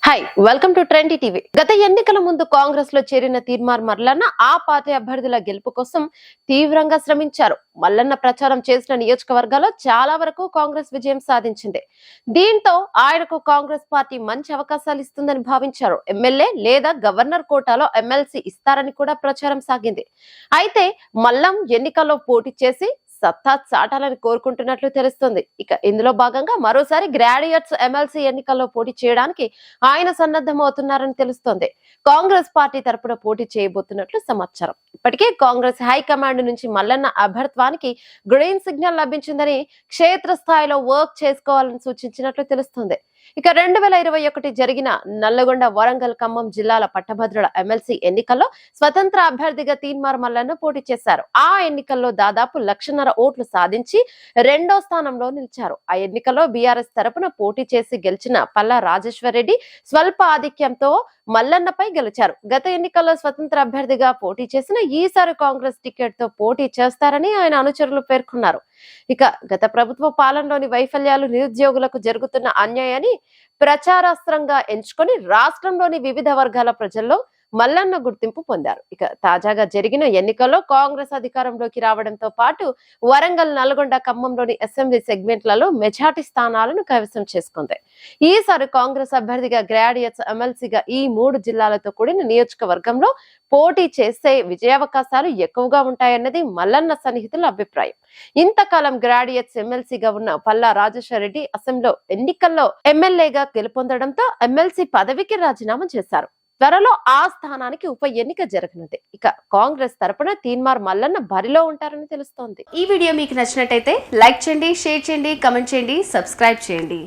Hi welcome to trendy TV. గత ఎన్నికల ముందు కాంగ్రెస్ లో చేరిన తీర్మార్ మల్లన్న ఆ పార్టీ అభ్యర్థుల గెలుపు కోసం తీవ్రంగా శ్రమించారు. మల్లన్న ప్రచారం చేసిన నియోజకవర్గాల్లో చాలా వరకు కాంగ్రెస్ విజయం సాధించింది. దీంతో ఆయనకు కాంగ్రెస్ పార్టీ మంచి అవకాశాలు ఇస్తుందని భావించారు. ఎమ్మెల్యే లేదా గవర్నర్ కోటాలో ఎమ్మెల్సీ ఇస్తారని కూడా ప్రచారం సాగింది. అయితే మల్లం ఎన్నికల్లో పోటీ చేసి సత్తా చాటాలని కోరుకుంటున్నట్లు తెలుస్తుంది. ఇక ఇందులో భాగంగా మరోసారి గ్రాడ్యుయేట్స్ ఎమ్మెల్సీ ఎన్నికల్లో పోటీ చేయడానికి ఆయన సన్నద్ధమవుతున్నారని తెలుస్తోంది. కాంగ్రెస్ పార్టీ తరపున పోటీ చేయబోతున్నట్లు సమాచారం. ఇప్పటికే కాంగ్రెస్ హైకమాండ్ నుంచి మల్లన్న అభ్యర్థానికి గ్రీన్ సిగ్నల్ లభించిందని క్షేత్ర స్థాయిలో వర్క్ చేసుకోవాలని సూచించినట్లు తెలుస్తుంది. ఇక 2021 జరిగిన నల్లగొండ, వరంగల్, ఖమ్మం జిల్లాల పట్టభద్రుల ఎమ్మెల్సీ ఎన్నికల్లో స్వతంత్ర అభ్యర్థిగా తీన్మార్ మల్లన్న పోటీ చేశారు. ఆ ఎన్నికల్లో దాదాపు 1,50,000 ఓట్లు సాధించి 2వ స్థానంలో నిలిచారు. ఆ ఎన్నికల్లో బీఆర్ఎస్ తరపున పోటీ చేసి గెలిచిన పల్లా రాజేశ్వర్ రెడ్డి స్వల్ప ఆధిక్యంతో మల్లన్నపై గెలిచారు. గత ఎన్నికల్లో స్వతంత్ర అభ్యర్థిగా పోటీ చేసిన ఈసారి కాంగ్రెస్ టికెట్ తో పోటీ చేస్తారని ఆయన అనుచరులు పేర్కొన్నారు. ఇక గత ప్రభుత్వ పాలనలోని వైఫల్యాలు, నిరుద్యోగులకు జరుగుతున్న అన్యాయాన్ని ప్రచారాస్త్రంగా ఎంచుకొని రాష్ట్రంలోని వివిధ వర్గాల ప్రజల్లో మల్లన్న గుర్తింపు పొందారు. ఇక తాజాగా జరిగిన ఎన్నికల్లో కాంగ్రెస్ అధికారంలోకి రావడంతో పాటు వరంగల్, నల్గొండ, ఖమ్మంలోని అసెంబ్లీ సెగ్మెంట్లలో మెజార్టీ స్థానాలను కైవసం చేసుకుంది. ఈసారి కాంగ్రెస్ అభ్యర్థిగా గ్రాడ్యుయేట్స్ ఎమ్మెల్సీగా ఈ 3 జిల్లాలతో కూడిన నియోజకవర్గంలో పోటీ చేసే విజయావకాశాలు ఎక్కువగా ఉంటాయన్నది మల్లన్న సన్నిహితుల అభిప్రాయం. ఇంతకాలం గ్రాడ్యుయేట్స్ ఎమ్మెల్సీగా ఉన్న పల్లా రాజేశ్వర రెడ్డి అసెంబ్లీ ఎన్నికల్లో ఎమ్మెల్యేగా గెలుపొందడంతో ఎమ్మెల్సీ పదవికి రాజీనామా చేశారు. త్వరలో ఆ స్థానానికి ఉప ఎన్నిక జరగనుంది. ఇక కాంగ్రెస్ తరపున తీన్మార్ మల్లన్న బరిలో ఉంటారని తెలుస్తోంది. ఈ వీడియో మీకు నచ్చినట్టయితే లైక్ చేయండి, షేర్ చేయండి, కమెంట్ చేయండి, సబ్స్క్రైబ్ చేయండి.